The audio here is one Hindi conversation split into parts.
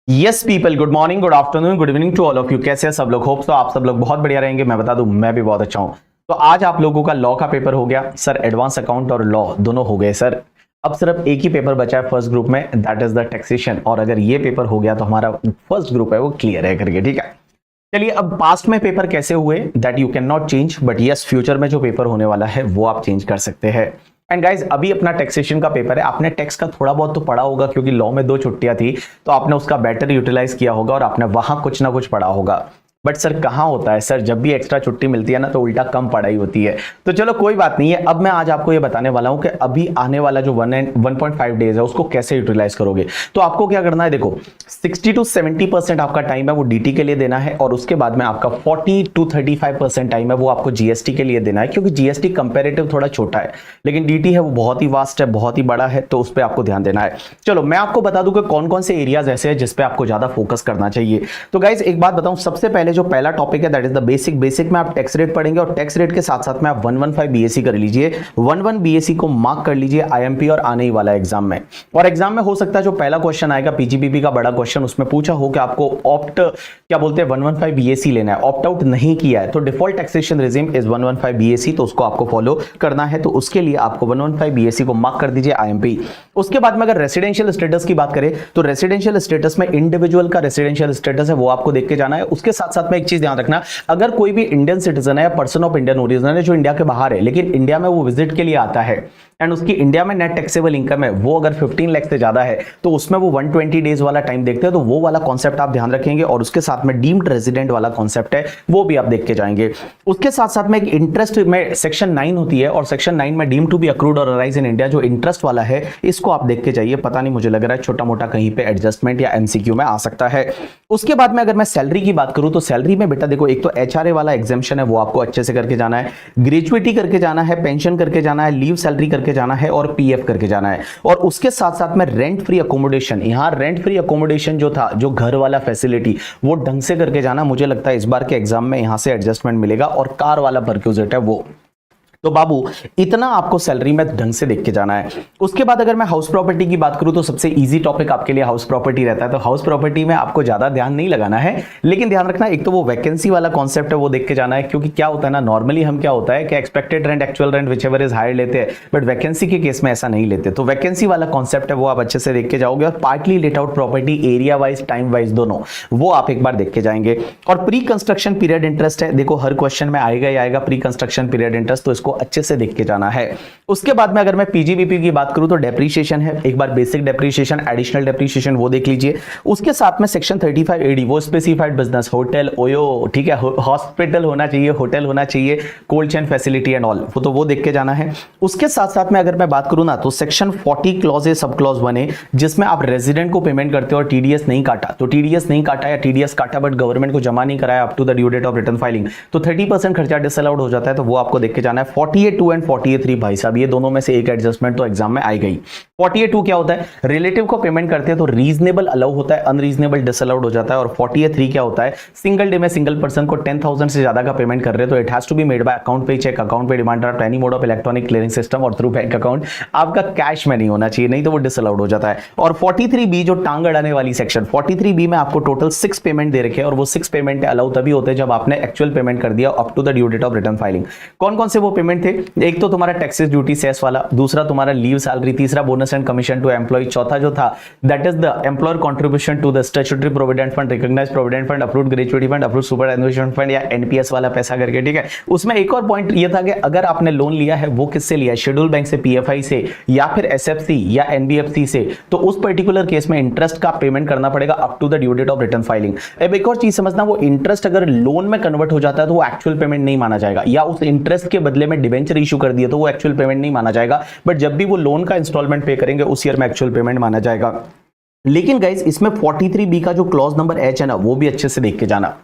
Yes people, good morning, good afternoon, good evening to all of you. कैसे हैं सब लोग? होप तो आप सब लोग बहुत बढ़िया रहेंगे। मैं बता दूं, मैं भी बहुत अच्छा हूं। तो आज आप लोगों का लॉ का पेपर हो गया सर। एडवांस अकाउंट और लॉ दोनों हो गए सर। अब सिर्फ एक ही पेपर बचा है फर्स्ट ग्रुप में, दैट इज द टैक्सेशन। और अगर ये पेपर हो गया तो हमारा फर्स्ट ग्रुप है वो क्लियर है करके, ठीक है। चलिए, अब पास्ट में पेपर कैसे हुए that you can not change, but yes future में जो पेपर होने वाला है वो आप चेंज कर सकते हैं। एंड गाइज, अभी अपना टैक्सेशन का पेपर है। आपने टैक्स का थोड़ा बहुत तो पढ़ा होगा क्योंकि लॉ में 2 छुट्टियां थी, तो आपने उसका बेटर यूटिलाइज किया होगा और आपने वहां कुछ ना कुछ पढ़ा होगा। बट सर कहां होता है सर, जब भी एक्स्ट्रा छुट्टी मिलती है ना तो उल्टा कम पढ़ाई होती है। तो चलो कोई बात नहीं है। अब मैं आज आपको ये बताने वाला हूं कि अभी आने वाला जो 1.5 डेज है उसको कैसे यूटिलाइज करोगे। तो आपको क्या करना है, देखो 60 to 70% आपका टाइम है वो डीटी के लिए देना है, और उसके बाद में आपका 40 to 35% टाइम है वो आपको जीएसटी के लिए देना है, क्योंकि जीएसटी कंपेरेटिव थोड़ा छोटा है, लेकिन डीटी है वो बहुत ही वास्ट है, बहुत ही बड़ा है, तो उस पर आपको ध्यान देना है। चलो मैं आपको बता दूं कि कौन कौन से एरियाज ऐसे हैं जिसपे आपको ज्यादा फोकस करना चाहिए। तो गाइज एक बात बताऊं, सबसे पहले जो पहला टॉपिक है दैट इज द बेसिक में आप टैक्स रेट पढ़ेंगे, और टैक्स रेट के साथ साथ में आप 115 बीएससी कर लीजिए। 11 बीएससी को मार्क कर लीजिए आईएमपी और आने ही वाला एग्जाम में। और एग्जाम में हो सकता है जो पहला क्वेश्चन आएगा पीजीबीपी का बड़ा क्वेश्चन, उसमें पूछा हो कि आपको ऑप्ट क्या बोलते हैं 115 बीएससी लेना है, ऑप्ट आउट नहीं किया है, तो default taxation regime is 115 BSc, तो उसको आपको फॉलो करना है। तो उसके लिए आपको 115 बीएससी को मार्क कर दीजिए आईएमपी। उसके बाद में अगर रेसिडेंशियल स्टेटस की बात करें तो रेसिडेंशियल स्टेटस में इंडिविजुअल का रेसिडेंशियल स्टेटस है वो आपको देख के जाना है। उसके साथ साथ में एक चीज ध्यान रखना, अगर कोई भी इंडियन सिटीजन है या पर्सन ऑफ इंडियन ओरिजिन है जो इंडिया के बाहर है लेकिन इंडिया में वो विजिट के लिए आता है एंड उसकी इंडिया में नेट टैक्सेबल इनकम है वो अगर 15 लाख से ज्यादा है, तो उसमें वो 120 डेज वाला टाइम देखते हैं, तो वो वाला कॉन्सेप्ट आप ध्यान रखेंगे। और उसके साथ में डीम्ड रेजिडेंट वाला कॉन्सेप्ट है वो भी आप देख के जाएंगे। उसके साथ साथ में एक इंटरेस्ट में सेक्शन 9 होती है, और सेक्शन 9 में डीम टू बी अक्रूड और अराइज इन इंडिया जो इंटरेस्ट वाला है, इसको आप देख के जाइए। पता नहीं, मुझे लग रहा है छोटा मोटा कहीं पे एडजस्टमेंट या एमसीक्यू में आ सकता है। उसके बाद में अगर मैं सैलरी की बात करूं तो सैलरी में बेटा देखो, एक तो एचआरए वाला एग्जाम्शन है वो आपको अच्छे से करके जाना है, ग्रेजुएटी करके जाना है, पेंशन करके जाना है, लीव सैलरी करके जाना है, और पीएफ करके जाना है। और उसके साथ साथ में रेंट फ्री अकोमोडेशन, यहां रेंट फ्री अकोमोडेशन जो था, जो घर वाला फैसिलिटी, वो ढंग से करके जाना। मुझे लगता है इस बार के एग्जाम में यहां से एडजस्टमेंट मिलेगा। और कार वाला परक्यूजिट है वो, तो बाबू इतना आपको सैलरी में ढंग से देख के जाना है। उसके बाद अगर मैं हाउस प्रॉपर्टी की बात करूं तो सबसे इजी टॉपिक आपके लिए हाउस प्रॉपर्टी रहता है। तो हाउस प्रॉपर्टी में आपको ज्यादा ध्यान नहीं लगाना है, लेकिन ध्यान रखना एक तो वो वैकेंसी वाला कॉन्सेप्ट है वो देख के जाना है। क्योंकि क्या होता है ना, नॉर्मली हम क्या होता है कि expected rent, actual rent whichever is higher लेते हैं, बट वैकेंसी के केस में ऐसा नहीं लेते। तो वैकेंसी वाला कॉन्सेप्ट है वो आप अच्छे से देख के जाओगे। और partly let out property, area wise, time wise दोनों, वो आप एक बार देख के जाएंगे। और प्री कंस्ट्रक्शन पीरियड इंटरेस्ट है, देखो हर क्वेश्चन में आएगा ही आएगा प्री कंस्ट्रक्शन पीरियड इंटरेस्ट, तो इसको अच्छे से देख के जाना है। उसके बाद में अगर मैं पीजीबीपी की बात करूं तो डेप्रीशिएशन है, एक बार बेसिक डेप्रीशिएशन, एडिशनल डेप्रीशिएशन वो देख लीजिए। उसके साथ में सेक्शन 35 एडी वो स्पेसिफाइड बिजनेस, होटल, ओयो, ठीक है, हॉस्पिटल होना चाहिए, होटल होना चाहिए, cold chain facility and all, तो वो देख के जाना है। उसके साथ साथ में अगर मैं बात करूं ना तो सेक्शन 40 क्लॉज है, सब क्लॉज 1 है, जिसमें आप रेजिडेंट को पेमेंट करते हो और टीडीएस नहीं काटा, तो टीडीएस नहीं काटा या टीडीएस काटा बट गवर्नमेंट को जमा नहीं कराया up to the due date of return filing, तो 30% खर्चा डिसअलाउड हो जाता है, तो वो आपको देख के जाना है। 48(2) एंड 48(3) भाई साहब, ये दोनों में से एक एडजस्टमेंट तो एग्जाम में आई गई। 48(2) क्या होता है, रिलेटिव को पेमेंट करते हैं तो रीजनेबल अलाउ होता है, अनरीजनेबल डिसअलाउड हो जाता है। और 48(3) क्या होता है, सिंगल डे में सिंगल पर्सन को 10,000 से ज्यादा का पेमेंट कर रहे हैं तो it has to be made by account payee cheque, account payee demand draft, any mode of electronic clearing system और थ्रू बैंक अकाउंट। आपका कैश में नहीं होना चाहिए, नहीं तो वो डिसअलाउड हो जाता है। और 43(b) जो टांग अड़ाने वाली सेक्शन, 43(b) में आपको टोटल 6 पेमेंट दे रखे हैं, और वो 6 पेमेंट अलाउ तभी होते हैं जब आपने एक्चुअल पेमेंट कर दिया up to the due date of return filing. कौन कौन से वो पेमेंट थे, एक तो तुम्हारा टैक्सेस ड्यूटी सेस वाला, दूसरा तुम्हारा लीव सैलरी, तीसरा bonus and commission to employee, चौथा जो था that is the employer contribution to the statutory provident fund, recognised provident fund, approved gratuity fund, approved superannuation fund या एनपीएस वाला पैसा करके, ठीक है। उसमें एक और पॉइंट ये था कि अगर आपने लोन लिया है वो किससे लिया है, शेड्यूल बैंक से, पीएफआई से, या फिर एसएफसी या एनबीएफसी से, तो उस पर्टिकुलर केस में इंटरेस्ट का पेमेंट करना पड़ेगा up to the due date of return filing. अब एक और चीज समझना, वो इंटरेस्ट अगर लोन में कन्वर्ट हो जाता है तो वो एक्चुअल पेमेंट नहीं माना जाएगा, या उस इंटरेस्ट के बदले में डिबेंचर इशू कर दिया तो वो एक्चुअल पेमेंट नहीं माना जाएगा, बट जब भी वो लोन का इंस्टॉलमेंट पे करेंगे उस ईयर में एक्चुअल पेमेंट माना जाएगा। लेकिन गाइस इसमें 43(b) का जो क्लॉज नंबर H है ना वो भी अच्छे से देख के जाना।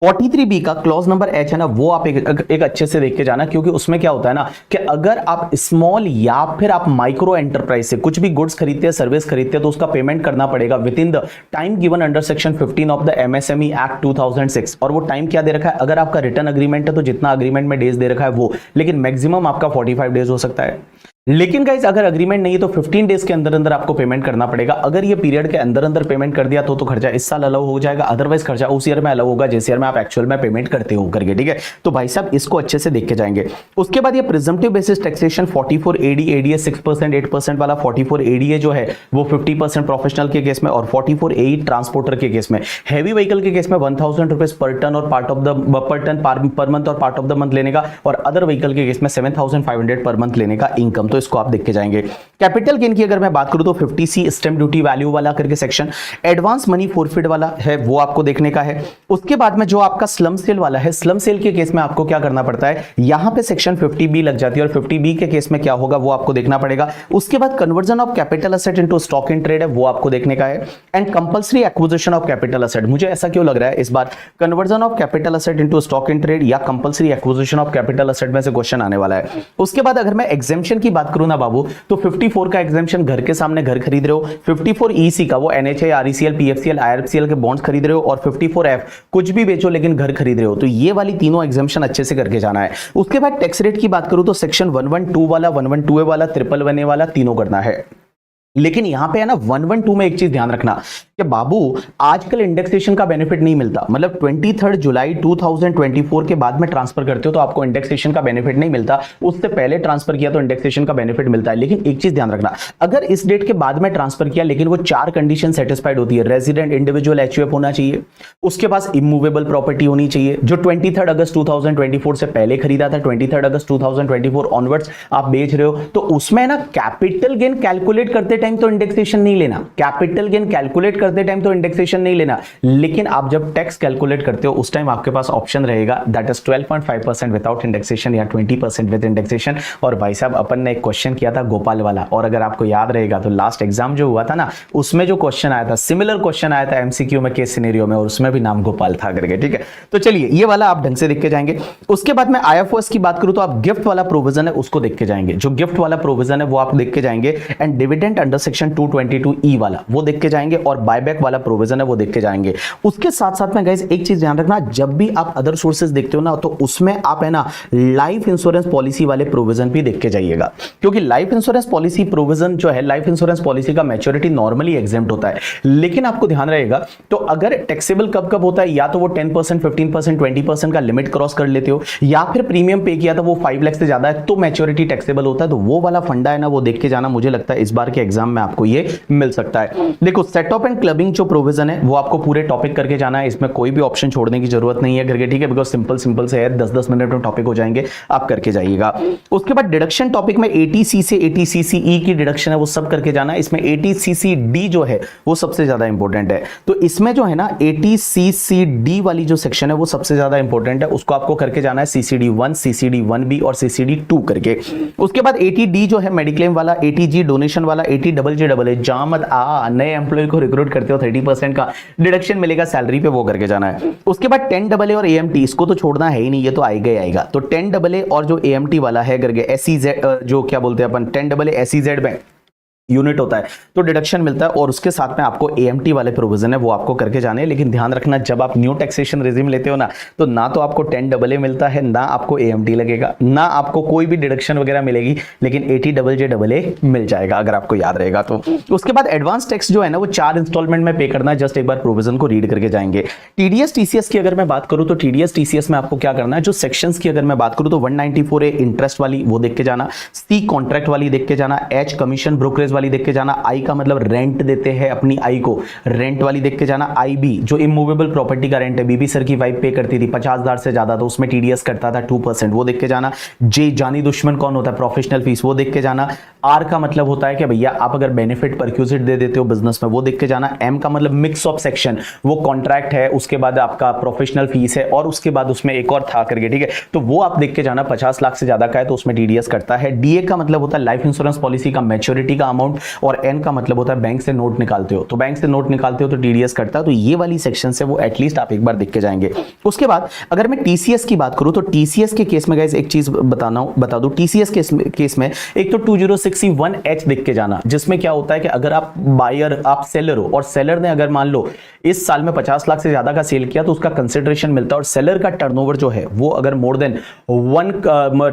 43(b) का क्लॉज नंबर H है ना वो आप एक अच्छे से देख के जाना, क्योंकि उसमें क्या होता है ना कि अगर आप स्मॉल या फिर आप माइक्रो एंटरप्राइज से कुछ भी गुड्स खरीदते हैं, सर्विस खरीदते हैं, तो उसका पेमेंट करना पड़ेगा with in the time given under section 15 of the MSME act 2006। और वो टाइम क्या दे रखा है, अगर आपका रिटर्न अग्रीमेंट है तो जितना अग्रीमेंट में डेज दे रखा है वो, लेकिन मैक्सिमम आपका 45 डेज हो सकता है। लेकिन गाइस अगर एग्रीमेंट नहीं है तो 15 डेज के अंदर अंदर आपको पेमेंट करना पड़ेगा। अगर ये पीरियड के अंदर अंदर पेमेंट कर दिया तो खर्चा इस साल अलाउ हो जाएगा, अदरवाइज खर्चा उस ईयर में अलाउ होगा जिस ईयर में आप एक्चुअल में पेमेंट करते हो करके, ठीक है। तो भाई साहब इसको अच्छे से देख के जाएंगे। उसके बाद ये presumptive basis taxation 44 AD ADA 6% 8% वाला 44 एडीए जो है वो 50% प्रोफेशनल के केस में और 44 एई ट्रांसपोर्टर के केस में। हैवी व्हीकल के केस में 1000 रुपीज पर टन और part of the per ton per month और पार्ट ऑफ द मंथ लेने का, और अदर व्हीकल के केस में 7500 पर मंथ लेने का इनकम। तो इसको आप देख के जाएंगे। कैपिटल गेन की अगर मैं बात करूं तो 50C स्टैंप ड्यूटी वैल्यू वाला करके सेक्शन, एडवांस मनी फॉरफिट वाला है वो आपको देखने का है। उसके बाद में जो आपका स्लम सेल वाला है, स्लम सेल के केस में आपको क्या करना पड़ता है, यहां पे सेक्शन 50B लग जाती है और 50B के केस में क्या होगा वो आपको देखना पड़ेगा। उसके बाद conversion of capital asset into stock in trade है वो आपको देखने का है। And compulsory acquisition of capital asset, मुझे ऐसा क्यों लग रहा है इस बार conversion of capital asset into stock in trade या compulsory acquisition of capital asset में से क्वेश्चन आने वाला है। उसके बाद अगर मैं एग्जेम्पशन की बात करूं ना बाबू, तो 54 का एग्जेम्पशन घर के सामने घर खरीद रहे हो, 54 EC का वो NHI RECL PFCL IRFCL के बॉन्ड्स खरीद रहे हो, और 54F कुछ भी बेचो लेकिन घर खरीद रहे हो। तो ये वाली तीनों एग्जेम्पशन अच्छे से करके जाना है। उसके बाद टैक्स रेट की बात करूं तो सेक्शन 112 वाला 112A वाला 111A वाला तीनों करना है। लेकिन यहां पे है ना 112 में एक चीज ध्यान रखना कि बाबू आजकल इंडेक्सेशन का बेनिफिट नहीं मिलता, मतलब 23 जुलाई 2024 के बाद में ट्रांसफर करते हो तो आपको इंडेक्सेशन का बेनिफिट नहीं मिलता, उससे पहले ट्रांसफर किया तो इंडेक्सेशन का बेनिफिट मिलता है। लेकिन एक चीज ध्यान रखना, अगर इस डेट के बाद में ट्रांसफर किया लेकिन वो 4 कंडीशन सेटिस्फाइड होती है, रेजिडेंट इंडिविजुअल HUF होना चाहिए, उसके पास इमूवेबल प्रॉपर्टी होनी चाहिए, जो 23 अगस्त 2024 से पहले खरीदा था 23 अगस्त 2024 ऑनवर्ड्स आप बेच रहे हो, तो उसमें ना कैपिटल गेन कैलकुलेट करते टाइम तो इंडेक्सेशन नहीं लेना, कैपिटल गेन कैलकुलेट करते टाइम तो इंडेक्सेशन नहीं लेना, लेकिन आप जब टैक्स कैलकुलेट करते हो उस टाइम आपके पास ऑप्शन रहेगा दैट इज 12.5% विदाउट इंडेक्सेशन या 20% विद इंडेक्सेशन। और भाई साहब अपन ने एक क्वेश्चन किया था गोपाल वाला, और अगर आपको याद रहेगा तो लास्ट एग्जाम जो हुआ था ना उसमें जो क्वेश्चन आया था, सिमिलर क्वेश्चन आया था MCQ में केस सिनेरियो में, और उसमें भी नाम गोपाल था करके, ठीक है। तो चलिए ये वाला आप ढंग से देख के जाएंगे। उसके बाद में IFOS की बात करूं तो आप गिफ्ट वाला प्रोविजन है उसको देख के जाएंगे, जो गिफ्ट वाला प्रोविजन है वो आप देख के जाएंगे। And dividend under section 222E वाला वो देख के जाएंगे, और बायबैक वाला प्रोविजन है वो देख के जाएंगे। उसके साथ साथ में गाइस एक चीज ध्यान रखना, जब भी आप अदर सोर्सेज देखते हो ना तो उसमें आप है ना लाइफ इंश्योरेंस पॉलिसी वाले प्रोविजन भी देख के जाइएगा, क्योंकि लाइफ इंश्योरेंस पॉलिसी प्रोविजन जो है, लाइफ इंश्योरेंस पॉलिसी का मैच्योरिटी नॉर्मली एग्जेम्प्ट होता है, लेकिन आपको ध्यान रहेगा तो अगर टैक्सेबल कब कब होता है, या तो वो 10% 15% 20% का लिमिट क्रॉस कर लेते हो, या फिर प्रीमियम पे किया था वो 5 लाख से ज्यादा है तो मैच्योरिटी टैक्सेबल होता है। तो वो वाला फंडा है ना वो देख के जाना, मुझे लगता है इस बार के एग्जाम में आपको ये मिल सकता है। देखो सेट ऑफ एंड क्लबिंग जो प्रोविजन है वो आपको पूरे टॉपिक करके जाना है, इसमें कोई भी ऑप्शन छोड़ने की जरूरत नहीं है करके, ठीक है, बिकॉज सिंपल से है, 10-10 मिनट में टॉपिक हो जाएंगे, आप करके जाइएगा। उसके बाद डिडक्शन टॉपिक में 80C से 80CCE की डिडक्शन है वो सब करके जाना है। इसमें 80CCD जो है वो सबसे ज्यादा इंपॉर्टेंट है, तो इसमें जो है ना 80CCD वाली जो सेक्शन है वो सबसे ज्यादा इंपॉर्टेंट है, उसको आपको करके जाना है CCD1 CCD1B और CCD2 करके। उसके बाद 80D जो है मेडिक्लेम वाला, 80G डोनेशन वाला, 80JJAA जामत नए एम्प्लॉय को रिक्रूट करते हो 30% का डिडक्शन मिलेगा सैलरी पे, वो करके जाना है। उसके बाद 10AA और AMT इसको तो छोड़ना है ही नहीं, ये तो आएगा ही आएगा। तो 10AA और जो AMT वाला है करके SEZ जो क्या बोलते हैं अपन 10AA SEZ में यूनिट होता है तो डिडक्शन मिलता है, और उसके साथ में आपको AMT वाले प्रोविजन है वो आपको करके जाने हैं। लेकिन ध्यान रखना जब आप न्यू टैक्सेशन रेजिम लेते हो ना तो ना तो आपको 10AA मिलता है, ना आपको AMT लगेगा, ना आपको कोई भी डिडक्शन वगैरह मिलेगी, लेकिन 80JJAA मिल जाएगा अगर आपको याद रहेगा तो। उसके बाद एडवांस टैक्स जो है ना वो 4 इंस्टॉलमेंट में पे करना है, जस्ट एक बार प्रोविजन को रीड करके जाएंगे। TDS TCS की अगर मैं बात करूं तो TDS TCS में आपको क्या करना है, जो सेक्शंस की अगर मैं बात करूं तो 194A इंटरेस्ट वाली वो देख के जाना, C कॉन्ट्रैक्ट वाली देख के जाना, H कमीशन ब्रोकरेज वाली देख के जाना, I का मतलब रेंट देते हैं अपनी आई को, रेंट वाली देख के जाना, IB जो इमूवेबल प्रॉपर्टी का रेंट है, बीबी सर की वाइफ पे करती थी 50,000 से ज्यादा तो उसमें TDS करता था 2%, वो देख के जाना। J जानी दुश्मन कौन होता है, प्रोफेशनल फीस, वो देख के जाना। R का मतलब होता है कि भैया आप अगर बेनिफिट परक्यूजिट दे देते हो बिजनेस में, वो देख के जाना। M का मतलब मिक्स ऑफ सेक्शन, वो कॉन्ट्रैक्ट है, उसके बाद आपका प्रोफेशनल फीस है, और उसके बाद उसमें एक और था करके, ठीक है, तो वो आप देख के जाना। 50 लाख से ज्यादा का है तो उसमें TDS करता है। DA का मतलब होता है लाइफ इंश्योरेंस पॉलिसी का मैच्योरिटी का अमाउंट अमाउंट, और एन का मतलब होता है बैंक से नोट निकालते हो, तो बैंक से नोट निकालते हो तो टीडीएस कटता है, तो ये वाली सेक्शन से वो एटलीस्ट आप एक बार देख के जाएंगे। उसके बाद अगर मैं टीसीएस की बात करूं तो टीसीएस के केस में गाइस एक चीज बता दूं, टीसीएस केस में एक तो 2061H देख के जाना, जिसमें क्या होता है कि अगर आप बायर, आप सेलर हो और सेलर ने अगर मान लो इस साल में 50 लाख से ज्यादा का सेल किया तो उसका कंसिडरेशन मिलता है, और सेलर का टर्नओवर जो है वो अगर मोर देन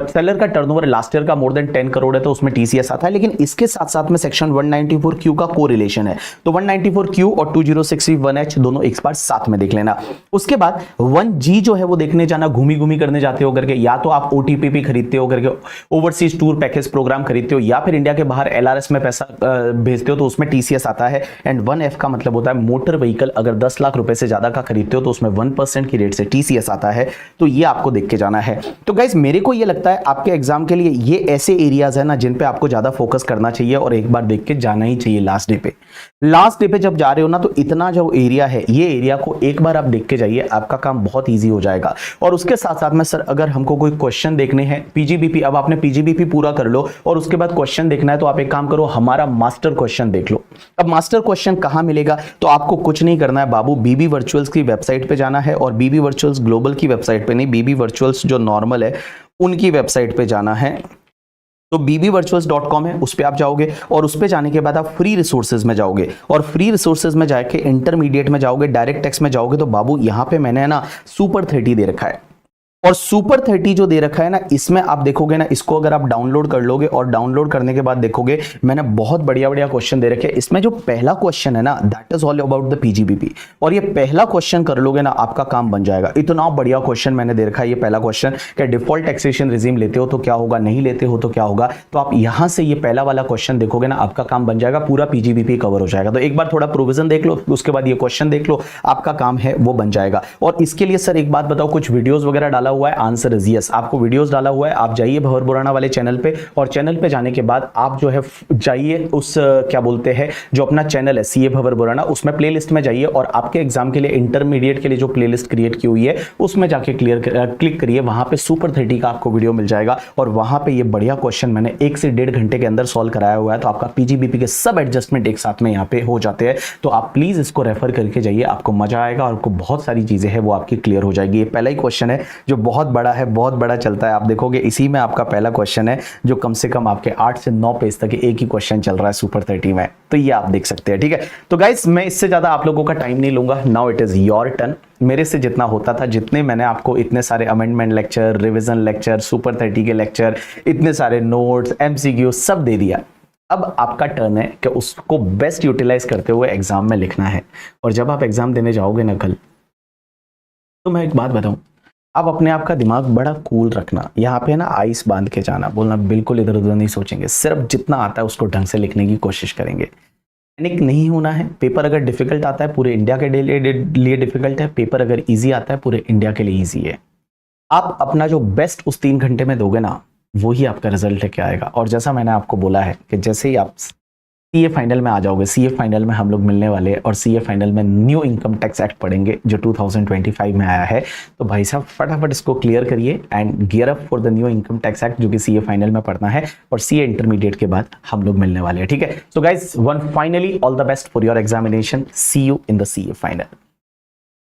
सेलर का टर्नओवर लास्ट ईयर का मोर देन 10 करोड़ है तो उसमें टीसीएस आता है। लेकिन इसके साथ साथ में सेक्शन 194Q का कोरिलेशन है, तो 194Q और 2061H दोनों एक बार साथ में देख लेना। उसके बाद 1G जो है वो देखने जाना, घूमी करने जाते हो करके, या तो आप ओटीपीपी खरीदते हो करके, ओवरसीज टूर पैकेज प्रोग्राम खरीदते हो, या फिर इंडिया के बाहर एलआरएस में पैसा भेजते हो तो उसमें टीसीएस आता है। एंड 1F का मतलब होता है मोटर व्हीकल, अगर 10 लाख रुपए से ज्यादा का खरीदते हो तो उसमें 1% की रेट से टीसीएस आता है, तो ये आपको देख के जाना है। तो गाइस मेरे को ये लगता है आपके एग्जाम के लिए ये ऐसे एरियाज है ना जिन पे आपको ज्यादा फोकस करना चाहिए और एक बार देख के जाना ही चाहिए लास्ट डे पे। लास्ट डे पे जब जा रहे हो ना तो इतना जो एरिया है ये एरिया को एक बार आप देख के जाइए, आपका काम बहुत ईजी हो जाएगा। और उसके साथ साथ में सर अगर हमको कोई क्वेश्चन देखने हैं पीजीबीपी, अब आपने पीजीबीपी पूरा कर लो और उसके बाद क्वेश्चन देखना है तो आप एक काम करो, हमारा मास्टर क्वेश्चन देख लो। अब मास्टर क्वेश्चन कहां मिलेगा, तो आपको कुछ नहीं करना है बाबू, बीबी वर्चुअल्स की वेबसाइट पे जाना है, और बीबी वर्चुअल्स ग्लोबल की वेबसाइट पे नहीं, बीबी वर्चुअल्स जो नॉर्मल है उनकी वेबसाइट पे जाना है। तो bbvirtuals.com है, उस पे आप जाओगे और उस पे जाने के बाद आप फ्री रिसोर्सेज में जाओगे, और फ्री रिसोर्सेज में जाके इंटरमीडिएट में जाओगे, डायरेक्ट टेक्स्ट में जाओगे तो बाबू यहां पे मैंने ना सुपर 30 दे रखा है, और सुपर 30 जो दे रखा है ना इसमें आप देखोगे ना, इसको अगर आप डाउनलोड कर लोगे और डाउनलोड करने के बाद देखोगे मैंने बहुत बढ़िया बढ़िया क्वेश्चन दे रखे हैं। इसमें जो पहला क्वेश्चन है ना that is all about the PGBP, और ये पहला क्वेश्चन कर लोगे ना आपका काम बन जाएगा। इतना बढ़िया क्वेश्चन मैंने दे रखा है। ये पहला क्वेश्चन कि डिफॉल्ट टैक्सेशन रिजीम लेते हो तो क्या होगा, नहीं लेते हो तो क्या होगा, तो आप यहां से ये पहला वाला क्वेश्चन देखोगे ना आपका काम बन जाएगा, पूरा पीजीबीपी कवर हो जाएगा। तो एक बार थोड़ा प्रोविजन देख लो, उसके बाद ये क्वेश्चन देख लो, आपका काम है वो बन जाएगा। और इसके लिए सर एक बात बताओ, कुछ वीडियोस वगैरह डाला हुआ है, आंसर इज यस, आपको वीडियोस डाला हुआ है, आप जाइए भंवर बुराना वाले चैनल पे, और चैनल पे जाने के बाद आप जो है जाइए उस क्या बोलते हैं जो अपना चैनल है सीए भंवर बुराना, उसमें प्लेलिस्ट में जाइए और आपके एग्जाम के लिए इंटरमीडिएट के लिए जो प्लेलिस्ट क्रिएट की हुई है उसमें जाके क्लिक करिए, वहां पे सुपर 30 का आपको वीडियो मिल जाएगा, और वहां पे ये बढ़िया क्वेश्चन मैंने 1 से 1.5 घंटे के अंदर सॉल्व कराया हुआ है। तो आपका पीजीबीपी के सब एडजस्टमेंट एक साथ में यहाँ पे हो जाते हैं, तो आप प्लीज इसको रेफर करके जाइए, आपको मजा आएगा और आपको बहुत सारी चीजें हैं वो आपकी क्लियर हो जाएगी। ये पहला ही क्वेश्चन है जो बहुत बड़ा है, बहुत बड़ा चलता है, आप देखोगे इसी में आपका पहला क्वेश्चन है जो कम से कम आपके 8 से 9 पेज तक एक ही क्वेश्चन चल रहा है सुपर 30 में, तो ये आप देख सकते हैं। ठीक है, तो गाइस मैं इससे ज्यादा आप लोगों का टाइम नहीं लूंगा, now it is your turn. मेरे से जितना होता था, जितने मैंने आपको इतने सारे amendment lecture, revision lecture, super 30 के लेक्चर, इतने सारे नोट्स, एमसीक्यू सब दे दिया, अब आपका टर्न है कि उसको बेस्ट यूटिलाइज करते हुए एग्जाम में लिखना है। और जब आप एग्जाम देने जाओगे ना कल, तो मैं एक बात बताऊं, आप अपने आप का दिमाग बड़ा कूल रखना, यहाँ पे ना आइस बांध के जाना, बोलना बिल्कुल इधर उधर नहीं सोचेंगे, सिर्फ जितना आता है उसको ढंग से लिखने की कोशिश करेंगे, पैनिक नहीं होना है। पेपर अगर डिफिकल्ट आता है पूरे इंडिया के लिए डिफिकल्ट है, पेपर अगर इजी आता है पूरे इंडिया के लिए इजी है। आप अपना जो बेस्ट उस 3 घंटे में दोगे ना, वही आपका रिजल्ट लेके आएगा। और जैसा मैंने आपको बोला है कि जैसे ही आप सीए फाइनल में आ जाओगे, सीए फाइनल में हम लोग मिलने वाले हैं, और सीए फाइनल में न्यू इनकम टैक्स एक्ट पढ़ेंगे जो 2025 में आया है, तो भाई साहब फटाफट इसको क्लियर करिए and gear up for the new income tax act जो कि सीए फाइनल में पढ़ना है, और सीए इंटरमीडिएट के बाद हम लोग मिलने वाले हैं। ठीक है, so guys one finally all the best for your examination, see you in the CA final.